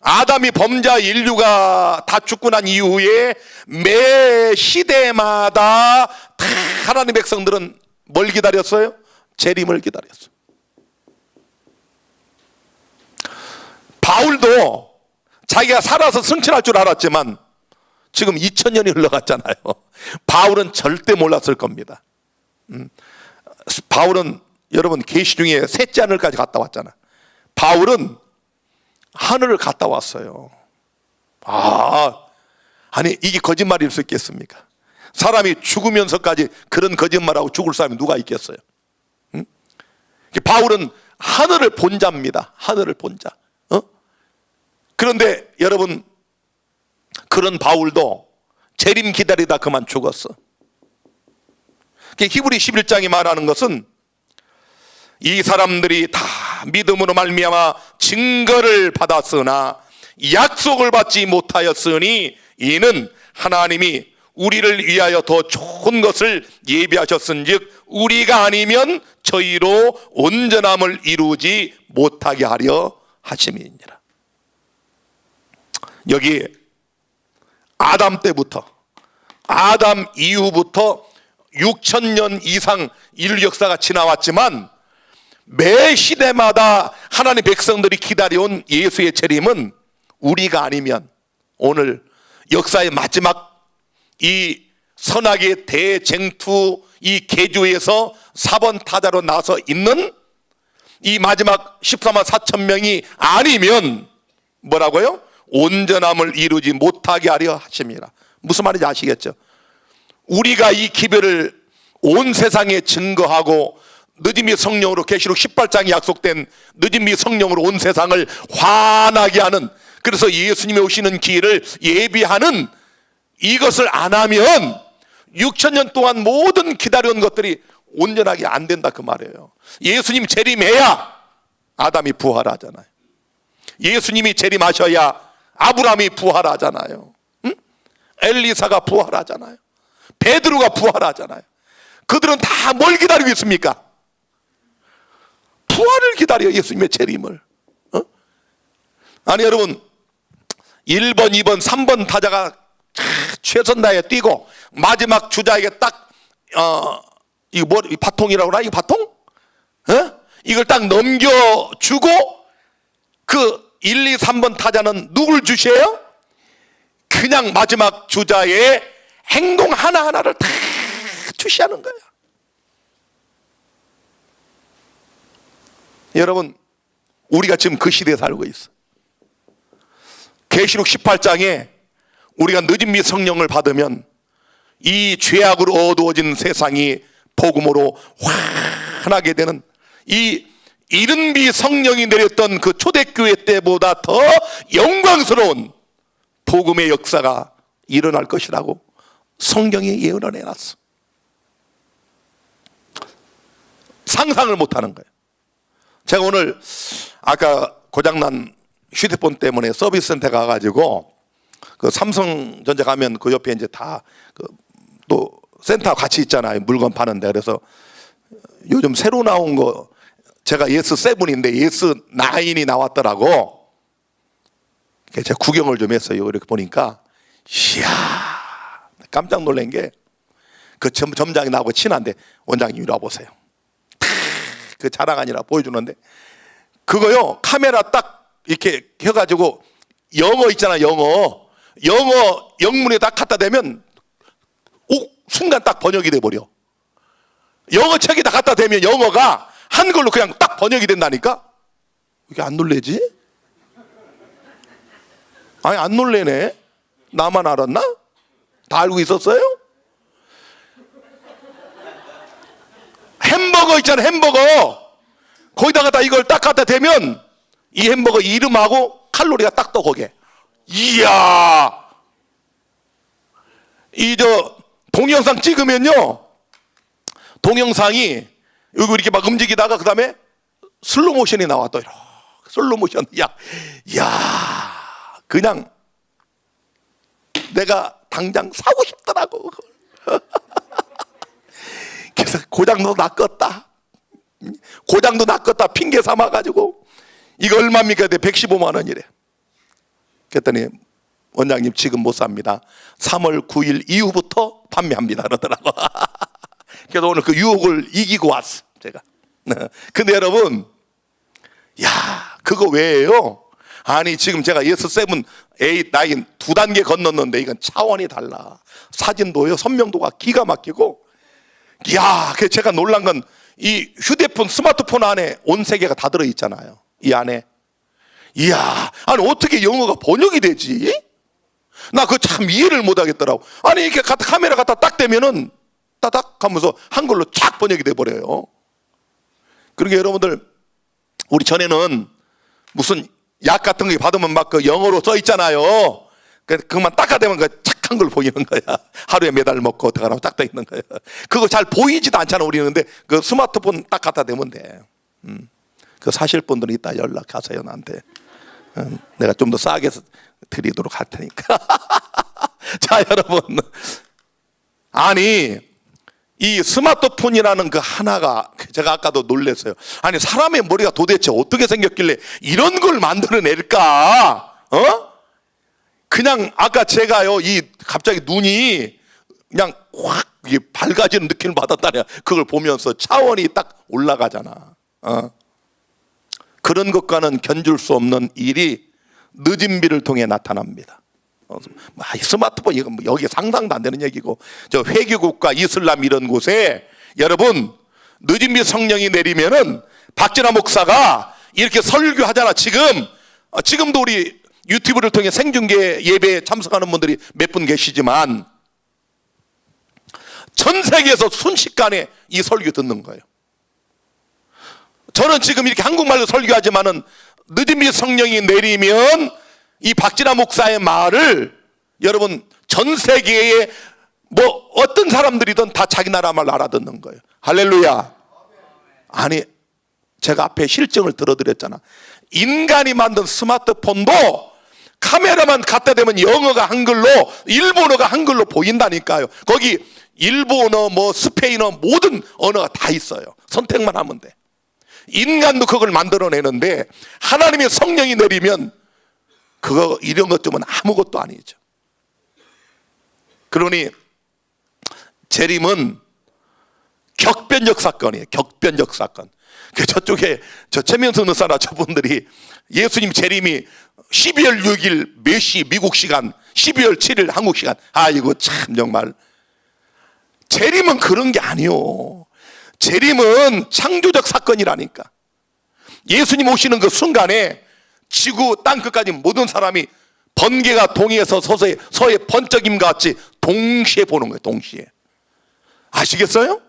아담이 범죄 인류가 다 죽고 난 이후에 매 시대마다 다 하나님의 백성들은 뭘 기다렸어요? 재림을 기다렸어요. 바울도 자기가 살아서 승천할 줄 알았지만 지금 2000년이 흘러갔잖아요. 바울은 절대 몰랐을 겁니다. 바울은 여러분 계시 중에 셋째 하늘까지 갔다 왔잖아. 바울은 하늘을 갔다 왔어요. 아니 이게 거짓말일 수 있겠습니까? 사람이 죽으면서까지 그런 거짓말하고 죽을 사람이 누가 있겠어요? 바울은 하늘을 본 자입니다. 하늘을 본 자. 그런데 여러분, 그런 바울도 재림 기다리다 그만 죽었어. 히브리 11장이 말하는 것은 이 사람들이 다 믿음으로 말미암아 증거를 받았으나 약속을 받지 못하였으니 이는 하나님이 우리를 위하여 더 좋은 것을 예비하셨은즉 우리가 아니면 저희로 온전함을 이루지 못하게 하려 하심이니라. 여기 아담 때부터, 아담 이후부터 6000년 이상 인류 역사가 지나왔지만 매 시대마다 하나님 백성들이 기다려온 예수의 재림은 우리가 아니면 오늘 역사의 마지막 이 선악의 대쟁투 이 계주에서 4번 타자로 나서 있는 이 마지막 14만 4천 명이 아니면 뭐라고요? 온전함을 이루지 못하게 하려 하심이라. 무슨 말인지 아시겠죠? 우리가 이 기별을 온 세상에 증거하고 늦음이 성령으로 계시록 18장에 약속된 늦음이 성령으로 온 세상을 환하게 하는, 그래서 예수님이 오시는 기회를 예비하는 이것을 안 하면 6000년 동안 모든 기다려온 것들이 온전하게 안 된다 그 말이에요. 예수님 재림해야 아담이 부활하잖아요. 예수님이 재림하셔야 아브라함이 부활하잖아요. 엘리사가 부활하잖아요. 베드로가 부활하잖아요. 그들은 다 뭘 기다리고 있습니까? 부활을 기다려, 예수님의 재림을. 아니 여러분, 1번, 2번, 3번 타자가 최선 다해 뛰고 마지막 주자에게 딱 이거 뭐 바통이라고 하나? 이거 바통? 이걸 딱 넘겨주고 그 1, 2, 3번 타자는 누굴 주셔요? 그냥 마지막 주자의 행동 하나하나를 다 주시하는 거야. 여러분, 우리가 지금 그 시대에 살고 있어. 계시록 18장에 우리가 늦은 미 성령을 받으면 이 죄악으로 어두워진 세상이 복음으로 환하게 되는, 이 이른 비 성령이 내렸던 그 초대교회 때보다 더 영광스러운 복음의 역사가 일어날 것이라고 성경이 예언을 해놨어. 상상을 못하는 거예요. 제가 오늘 아까 고장난 휴대폰 때문에 서비스 센터 가가지고 그 삼성전자 가면 그 옆에 이제 다 또 센터 같이 있잖아요. 물건 파는데. 그래서 요즘 새로 나온 거, 제가 예스7인데 예스9이 나왔더라고. 제가 구경을 좀 했어요. 이렇게 보니까 이야, 깜짝 놀란 게 그 점장이 나하고 친한데, 원장님 이리 와보세요. 그 자랑 아니라 보여주는데 그거요, 카메라 딱 이렇게 해가지고 영어 있잖아, 영어 영문에 딱 갖다 대면 순간 딱 번역이 돼버려. 영어 책에다 갖다 대면 영어가 한글로 그냥 딱 번역이 된다니까. 이게 안 놀래지? 아니 안 놀래네. 나만 알았나? 다 알고 있었어요? 햄버거 있잖아, 햄버거. 거기다가 다 이걸 딱 갖다 대면 이 햄버거 이름하고 칼로리가 딱 떠, 거기에. 이야, 동영상 찍으면요, 동영상이 여기 이렇게 막 움직이다가 그 다음에 슬로우 모션이 나와, 또 이렇게 슬로우 모션. 야, 그냥 내가 당장 사고 싶더라고. 그래서 고장도 낚았다. 고장도 낚았다 핑계 삼아가지고 이거 얼마입니까? 115만 원이래. 그랬더니 원장님 지금 못 삽니다. 3월 9일 이후부터 판매합니다 그러더라고. 그래서 오늘 그 유혹을 이기고 왔어 제가. 근데 여러분, 야, 그거 왜예요? 아니 지금 제가 예스 7, 8, 9 두 단계 건넜는데 이건 차원이 달라. 사진도요, 선명도가 기가 막히고. 야, 그 제가 놀란 건 이 휴대폰, 스마트폰 안에 온 세계가 다 들어있잖아요, 이 안에. 이야, 아니 어떻게 영어가 번역이 되지? 나 그거 참 이해를 못 하겠더라고. 아니 이렇게 카메라 갖다 딱 대면은 따닥 하면서 한글로 쫙 번역이 돼 버려요. 그러니까 여러분들, 우리 전에는 무슨 약 같은 거 받으면 막 그 영어로 써 있잖아요. 그만 닦아대면 그 착한 걸 보이는 거야. 하루에 매달 먹고 어떡하나 딱 돼 있는 거야. 그거 잘 보이지도 않잖아 우리는. 근데 그 스마트폰 딱 갖다 대면 돼. 그 사실 분들은 이따 연락하세요 나한테. 내가 좀 더 싸게 드리도록 할 테니까. 자 여러분, 아니 이 스마트폰이라는 그 하나가, 제가 아까도 놀랐어요. 아니 사람의 머리가 도대체 어떻게 생겼길래 이런 걸 만들어낼까? 그냥 아까 제가요, 이 갑자기 눈이 그냥 확 밝아지는 느낌을 받았다냐. 그걸 보면서 차원이 딱 올라가잖아. 그런 것과는 견줄 수 없는 일이 늦은 비를 통해 나타납니다. 스마트폰 이거 뭐 여기 상상도 안 되는 얘기고, 저 회교국가 이슬람 이런 곳에 여러분 늦은 비 성령이 내리면은 박진아 목사가 이렇게 설교하잖아. 지금도 우리 유튜브를 통해 생중계 예배에 참석하는 분들이 몇 분 계시지만 전 세계에서 순식간에 이 설교 듣는 거예요. 저는 지금 이렇게 한국말로 설교하지만은 늦은 비 성령이 내리면 이 박진아 목사의 말을 여러분 전 세계에 뭐 어떤 사람들이든 다 자기 나라 말 알아듣는 거예요. 할렐루야. 아니 제가 앞에 실증을 들어드렸잖아. 인간이 만든 스마트폰도 카메라만 갖다 대면 영어가 한글로, 일본어가 한글로 보인다니까요. 거기 일본어, 뭐 스페인어, 모든 언어가 다 있어요. 선택만 하면 돼. 인간도 그걸 만들어내는데 하나님의 성령이 내리면 그거 이런 것쯤은 아무것도 아니죠. 그러니 재림은 격변적 사건이에요. 격변적 사건. 저쪽에 저 최면수 의사나 저분들이 예수님 재림이 12월 6일 몇 시 미국 시간, 12월 7일 한국 시간. 아이고 참 정말. 재림은 그런 게 아니요. 재림은 창조적 사건이라니까. 예수님 오시는 그 순간에 지구 땅끝까지 모든 사람이 번개가 동해에서 서해 번쩍임 같이 동시에 보는 거예요. 동시에. 아시겠어요?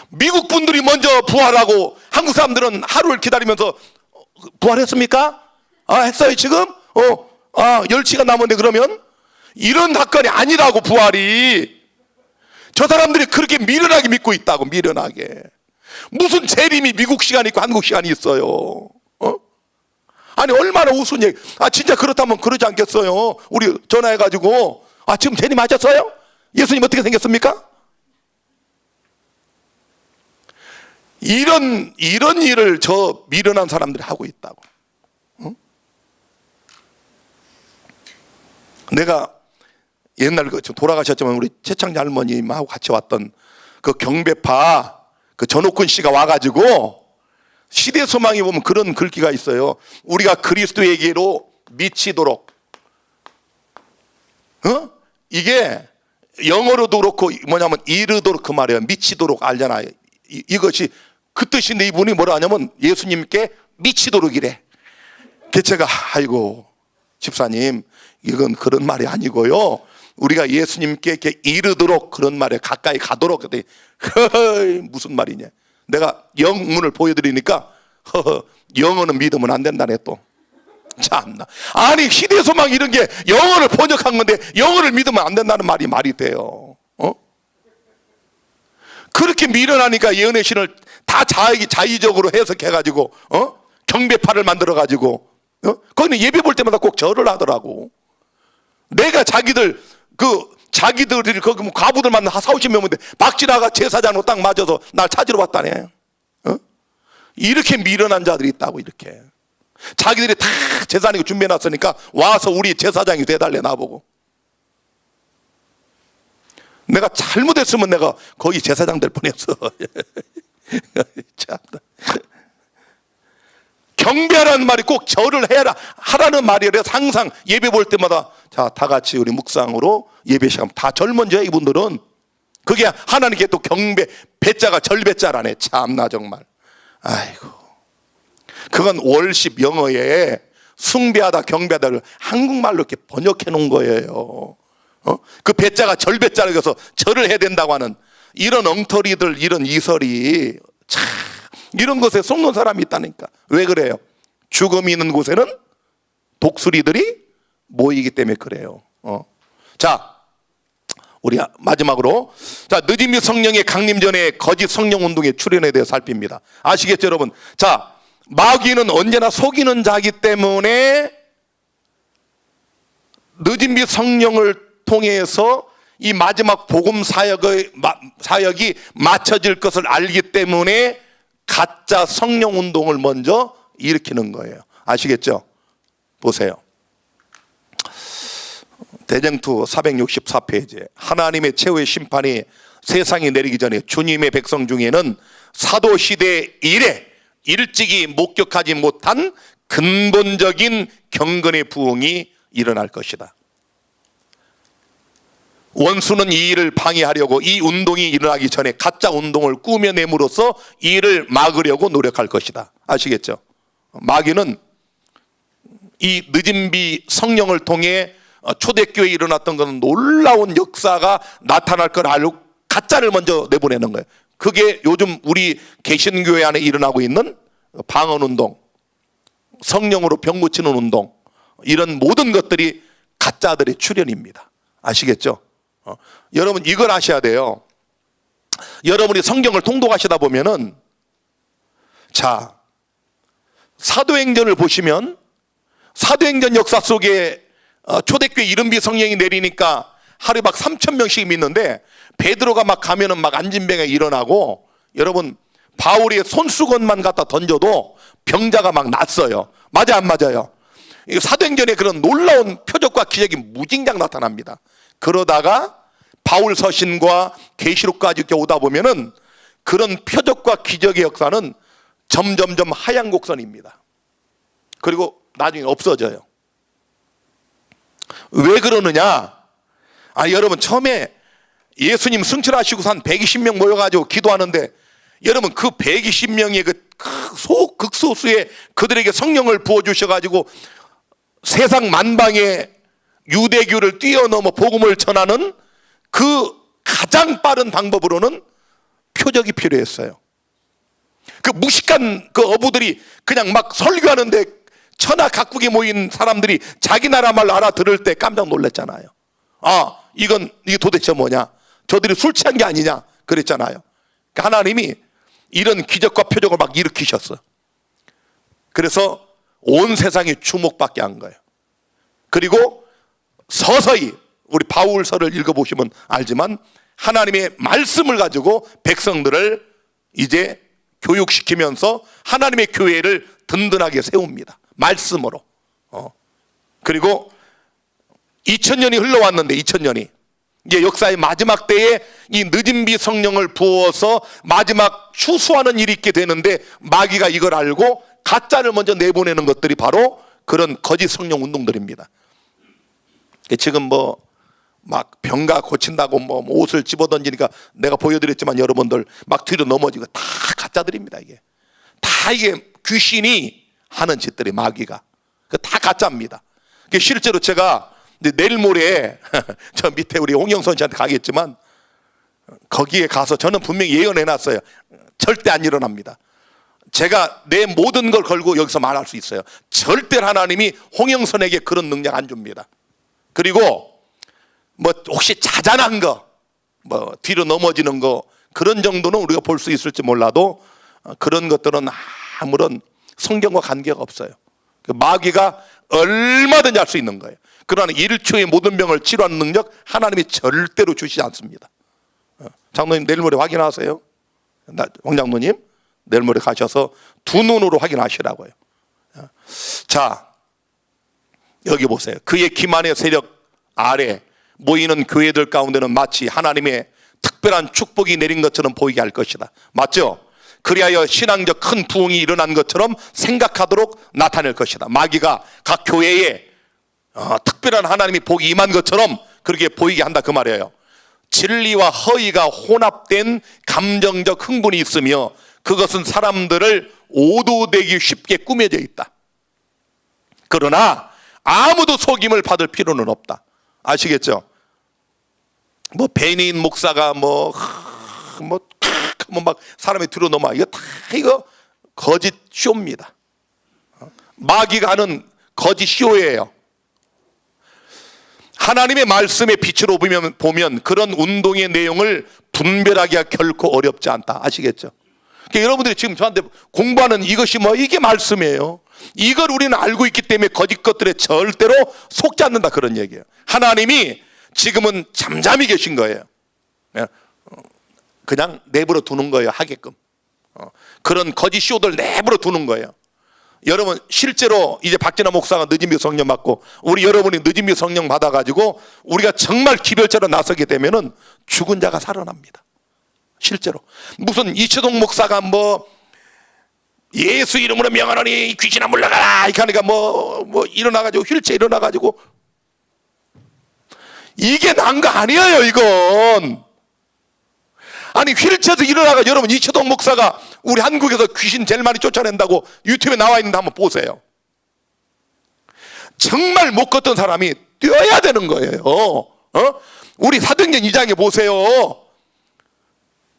미국 분들이 먼저 부활하고 한국 사람들은 하루를 기다리면서 부활했습니까? 했어요 지금? 10시간 남았는데 그러면? 이런 사건이 아니라고 부활이. 저 사람들이 그렇게 미련하게 믿고 있다고. 미련하게. 무슨 재림이 미국 시간이 있고 한국 시간이 있어요. 아니 얼마나 우스운 얘기. 진짜 그렇다면 그러지 않겠어요? 우리 전화해가지고 지금 재림 하셨어요? 예수님 어떻게 생겼습니까? 이런 일을 저 미련한 사람들이 하고 있다고. 내가 옛날 돌아가셨지만 우리 최창자 할머님하고 같이 왔던 그 경배파 그 전옥근 씨가 와가지고 시대 소망에 보면 그런 글귀가 있어요. 우리가 그리스도에게로 미치도록. 이게 영어로도 그렇고 뭐냐면 이르도록 그 말이에요. 미치도록 알잖아요. 이것이 그 뜻인데 이분이 뭐라 하냐면 예수님께 미치도록이래. 제가 아이고 집사님 이건 그런 말이 아니고요. 우리가 예수님께 이렇게 이르도록 그런 말에 가까이 가도록. 그랬더니 무슨 말이냐. 내가 영문을 보여드리니까 허허, 영어는 믿으면 안 된다네 또. 참나. 아니 희대소망 이런 게 영어를 번역한 건데 영어를 믿으면 안 된다는 말이 돼요. 그렇게 미련하니까 예언의 신을 다 자의적으로 해석해가지고 경배파를 만들어가지고 거기는 예배 볼 때마다 꼭 절을 하더라고. 내가 자기들이 거기 뭐 과부들만 한 40-50명인데 막 지나가 제사장으로 딱 맞아서 날 찾으러 왔다네. 이렇게 미련한 자들이 있다고. 이렇게 자기들이 다 제사장이고 준비해놨으니까 와서 우리 제사장이 돼달래 나보고. 내가 잘못했으면 내가 거기 제사장 될 뻔했어. 참나. 경배하라는 말이 꼭 절을 해라 하라는 말이에요. 그래서 항상 예배 볼 때마다 자, 다 같이 우리 묵상으로 예배 시간 다 절 먼저 해. 이분들은 그게 하나님께 또 경배 배자가 절배자라네. 참나 정말. 아이고, 그건 월십 영어에 숭배하다 경배하다를 한국말로 이렇게 번역해 놓은 거예요. 그 배자가 절배자라고 해서 절을 해야 된다고 하는 이런 엉터리들, 이런 이설이 참 이런 것에 속는 사람이 있다니까. 왜 그래요? 죽음이 있는 곳에는 독수리들이 모이기 때문에 그래요. 자, 우리 마지막으로 자, 늦은 및 성령의 강림 전에 거짓 성령 운동의 출현에 대해 살핍니다. 아시겠죠 여러분? 자, 마귀는 언제나 속이는 자이기 때문에 늦은 및 성령을 통해서 이 마지막 복음 사역이 맞춰질 것을 알기 때문에 가짜 성령 운동을 먼저 일으키는 거예요. 아시겠죠? 보세요. 대쟁투 464페이지에 하나님의 최후의 심판이 세상이 내리기 전에 주님의 백성 중에는 사도시대 이래 일찍이 목격하지 못한 근본적인 경건의 부흥이 일어날 것이다. 원수는 이 일을 방해하려고 이 운동이 일어나기 전에 가짜 운동을 꾸며냄으로써 이 일을 막으려고 노력할 것이다. 아시겠죠? 마귀는 이 늦은 비 성령을 통해 초대교회에 일어났던 것은 놀라운 역사가 나타날 걸 알고 가짜를 먼저 내보내는 거예요. 그게 요즘 우리 개신교회 안에 일어나고 있는 방언운동, 성령으로 병 고치는 운동, 이런 모든 것들이 가짜들의 출현입니다. 아시겠죠? 여러분 이걸 아셔야 돼요. 여러분이 성경을 통독하시다 보면은 자, 사도행전을 보시면 사도행전 역사 속에 초대교회 이른비 성령이 내리니까 하루에 막 3,000명씩 믿는데 베드로가 막 가면은 막 안진병이 일어나고, 여러분 바울이 손수건만 갖다 던져도 병자가 막 났어요. 맞아 안 맞아요? 사도행전에 그런 놀라운 표적과 기적이 무진장 나타납니다. 그러다가 바울 서신과 계시록까지 이렇게 오다 보면은 그런 표적과 기적의 역사는 점점점 하향 곡선입니다. 그리고 나중에 없어져요. 왜 그러느냐? 여러분 처음에 예수님 승천하시고 한 120명 모여가지고 기도하는데, 여러분 그 120명의 그 극소수의 그들에게 성령을 부어주셔가지고 세상 만방에 유대교를 뛰어넘어 복음을 전하는 그 가장 빠른 방법으로는 표적이 필요했어요. 그 무식한 그 어부들이 그냥 막 설교하는데 천하 각국에 모인 사람들이 자기 나라 말 알아들을 때 깜짝 놀랐잖아요. 이게 도대체 뭐냐? 저들이 술 취한 게 아니냐? 그랬잖아요. 하나님이 이런 기적과 표적을 막 일으키셨어. 그래서 온 세상이 주목받게 한 거예요. 그리고 서서히 우리 바울서를 읽어보시면 알지만 하나님의 말씀을 가지고 백성들을 이제 교육시키면서 하나님의 교회를 든든하게 세웁니다. 말씀으로. 그리고 2000년이 흘러왔는데 2000년이 이제 역사의 마지막 때에 이 늦은 비 성령을 부어서 마지막 추수하는 일이 있게 되는데, 마귀가 이걸 알고 가짜를 먼저 내보내는 것들이 바로 그런 거짓 성령 운동들입니다. 지금 뭐 막 병가 고친다고 뭐 옷을 집어던지니까 내가 보여드렸지만 여러분들 막 뒤로 넘어지고 다 가짜들입니다. 이게 귀신이 하는 짓들이, 마귀가 다 가짜입니다. 실제로 제가 내일 모레 저 밑에 우리 홍영선 씨한테 가겠지만 거기에 가서 저는 분명히 예언해놨어요. 절대 안 일어납니다. 제가 내 모든 걸 걸고 여기서 말할 수 있어요. 절대 하나님이 홍영선에게 그런 능력 안 줍니다. 그리고 뭐 혹시 자잘한 거, 뭐 뒤로 넘어지는 거, 그런 정도는 우리가 볼 수 있을지 몰라도 그런 것들은 아무런 성경과 관계가 없어요. 마귀가 얼마든지 할 수 있는 거예요. 그러나 1초의 모든 병을 치료하는 능력 하나님이 절대로 주시지 않습니다. 장로님 내일 모레 확인하세요. 황 장로님 내일 모레 가셔서 두 눈으로 확인하시라고요. 자, 여기 보세요. 그의 기만의 세력 아래 모이는 교회들 가운데는 마치 하나님의 특별한 축복이 내린 것처럼 보이게 할 것이다. 맞죠? 그리하여 신앙적 큰 부흥이 일어난 것처럼 생각하도록 나타낼 것이다. 마귀가 각 교회에 특별한 하나님이 복이 임한 것처럼 그렇게 보이게 한다 그 말이에요. 진리와 허위가 혼합된 감정적 흥분이 있으며 그것은 사람들을 오도되기 쉽게 꾸며져 있다. 그러나 아무도 속임을 받을 필요는 없다. 아시겠죠? 뭐 베니인 목사가 뭐 막 사람이 들어 넘어, 이거 거짓 쇼입니다. 마귀가 하는 거짓 쇼예요. 하나님의 말씀의 빛으로 보면 그런 운동의 내용을 분별하기가 결코 어렵지 않다. 아시겠죠? 그러니까 여러분들이 지금 저한테 공부하는 이것이 이게 말씀이에요. 이걸 우리는 알고 있기 때문에 거짓 것들에 절대로 속지 않는다, 그런 얘기예요. 하나님이 지금은 잠잠히 계신 거예요. 그냥 내버려 두는 거예요, 하게끔. 그런 거짓 쇼들 내버려 두는 거예요. 여러분 실제로 이제 박진아 목사가 늦은비 성령 받고 우리 여러분이 늦은비 성령 받아가지고 우리가 정말 기별자로 나서게 되면은 죽은 자가 살아납니다. 실제로. 무슨 이채동 목사가 예수 이름으로 명하노니 귀신아 물러가라 이렇게 하니까 일어나가지고 휠체어 일어나가지고, 이게 난 거 아니에요 이건. 아니 휠체어에서 일어나가, 여러분 이채동 목사가 우리 한국에서 귀신 제일 많이 쫓아낸다고 유튜브에 나와 있는데 한번 보세요. 정말 못 걷던 사람이 뛰어야 되는 거예요. 우리 사도행전 2장에 보세요.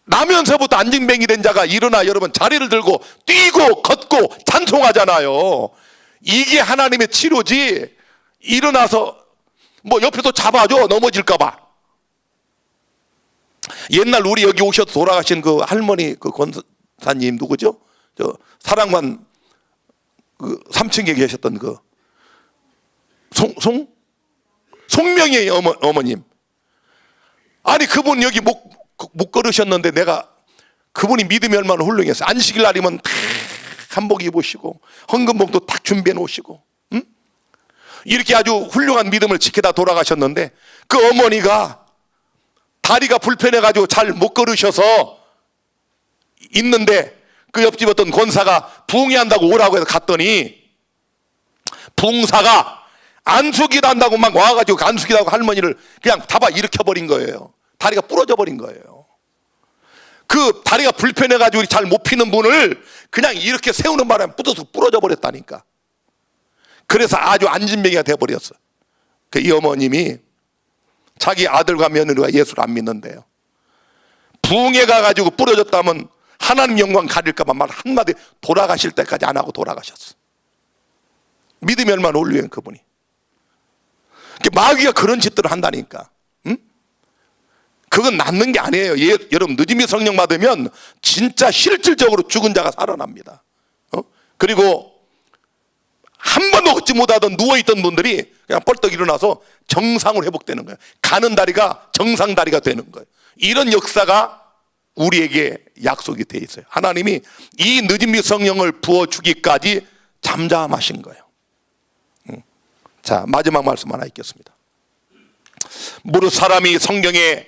나면서부터 안진뱅이 된 자가 일어나 여러분 자리를 들고 뛰고 걷고 찬송하잖아요. 이게 하나님의 치료지. 일어나서 옆에서 잡아줘 넘어질까 봐. 옛날 우리 여기 오셔서 돌아가신 그 할머니 그 권사님 누구죠? 저 사랑관 그 3층에 계셨던 그 송명희 어머님. 아니 그분 여기 못 걸으셨는데 내가 그분이 믿음이 얼마나 훌륭했어요. 안식일 날이면 다 한복 입으시고 헌금복도 딱 준비해 놓으시고, 응? 이렇게 아주 훌륭한 믿음을 지키다 돌아가셨는데 그 어머니가 다리가 불편해가지고 잘 못 걸으셔서 있는데 그 옆집 어떤 권사가 부흥회한다고 오라고 해서 갔더니 부흥사가 안수기도 한다고 막 와가지고 안수기도 하고 할머니를 그냥 잡아 일으켜버린 거예요. 다리가 부러져 버린 거예요. 그 다리가 불편해가지고 잘 못 피는 분을 그냥 이렇게 세우는 바람에 부러져 버렸다니까. 그래서 아주 안진뱅이가 돼버렸어. 이 어머님이 자기 아들과 며느리가 예수를 안 믿는데요. 부흥회 가가지고 부러졌다면 하나님 영광 가릴까봐 말 한마디 돌아가실 때까지 안 하고 돌아가셨어. 믿음이 얼마나 훌륭해 그분이. 마귀가 그런 짓들을 한다니까. 응? 그건 낫는 게 아니에요. 여러분 늦음이 성령 받으면 진짜 실질적으로 죽은 자가 살아납니다. 그리고 한 번도 걷지 못하던 누워있던 분들이 그냥 벌떡 일어나서 정상으로 회복되는 거예요. 가는 다리가 정상 다리가 되는 거예요. 이런 역사가 우리에게 약속이 돼 있어요. 하나님이 이 늦은비 성령을 부어주기까지 잠잠하신 거예요. 자, 마지막 말씀 하나 읽겠습니다. 무릇 사람이 성경에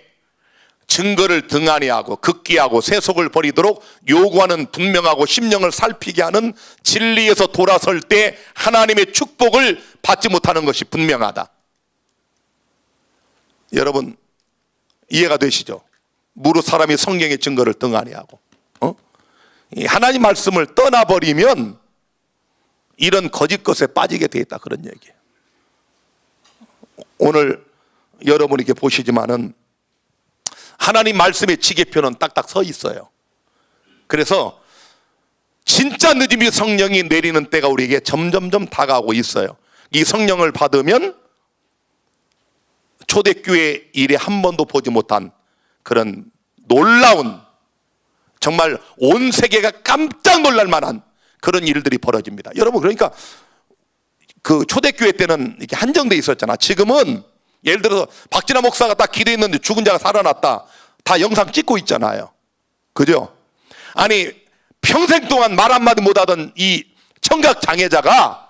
증거를 등한히 하고 극기하고 세속을 버리도록 요구하는 분명하고 심령을 살피게 하는 진리에서 돌아설 때 하나님의 축복을 받지 못하는 것이 분명하다. 여러분 이해가 되시죠? 무릇 사람이 성경의 증거를 등한히 하고 이 하나님 말씀을 떠나버리면 이런 거짓 것에 빠지게 돼 있다, 그런 얘기예요. 오늘 여러분이 이렇게 보시지만은 하나님 말씀의 지계표는 딱딱 서 있어요. 그래서 진짜 늦음이 성령이 내리는 때가 우리에게 점점점 다가오고 있어요. 이 성령을 받으면 초대교회 일에 한 번도 보지 못한 그런 놀라운, 정말 온 세계가 깜짝 놀랄 만한 그런 일들이 벌어집니다. 여러분, 그러니까 그 초대교회 때는 이렇게 한정돼 있었잖아. 지금은 예를 들어서 박진아 목사가 딱 기도했는데 죽은 자가 살아났다, 다 영상 찍고 있잖아요. 그죠? 아니, 평생 동안 말 한마디 못하던 이 청각 장애자가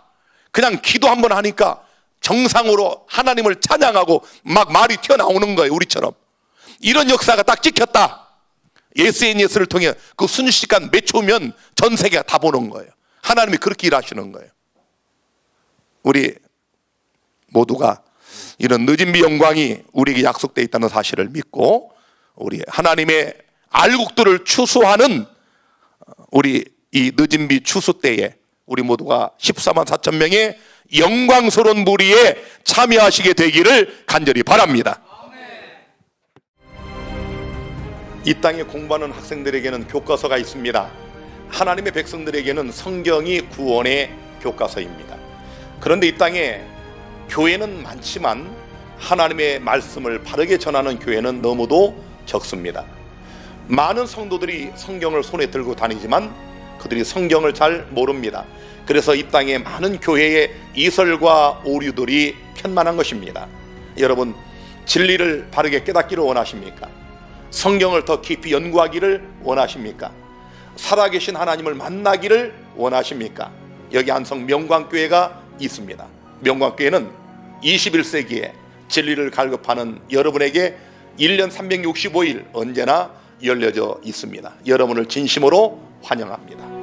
그냥 기도 한번 하니까 정상으로 하나님을 찬양하고 막 말이 튀어나오는 거예요. 우리처럼. 이런 역사가 딱 찍혔다. SNS를 통해 그 순식간 몇 초면 전 세계가 다 보는 거예요. 하나님이 그렇게 일하시는 거예요. 우리 모두가 이런 늦은 비 영광이 우리에게 약속되어 있다는 사실을 믿고, 우리 하나님의 알곡들을 추수하는 우리 이 늦은 비 추수 때에 우리 모두가 14만 4천 명의 영광스러운 무리에 참여하시게 되기를 간절히 바랍니다. 이 땅에 공부하는 학생들에게는 교과서가 있습니다. 하나님의 백성들에게는 성경이 구원의 교과서입니다. 그런데 이 땅에 교회는 많지만 하나님의 말씀을 바르게 전하는 교회는 너무도 적습니다. 많은 성도들이 성경을 손에 들고 다니지만 그들이 성경을 잘 모릅니다. 그래서 이 땅에 많은 교회의 이설과 오류들이 편만한 것입니다. 여러분, 진리를 바르게 깨닫기를 원하십니까? 성경을 더 깊이 연구하기를 원하십니까? 살아계신 하나님을 만나기를 원하십니까? 여기 안성 명광교회가 있습니다. 명광교회는 21세기에 진리를 갈급하는 여러분에게 1년 365일 언제나 열려져 있습니다. 여러분을 진심으로 환영합니다.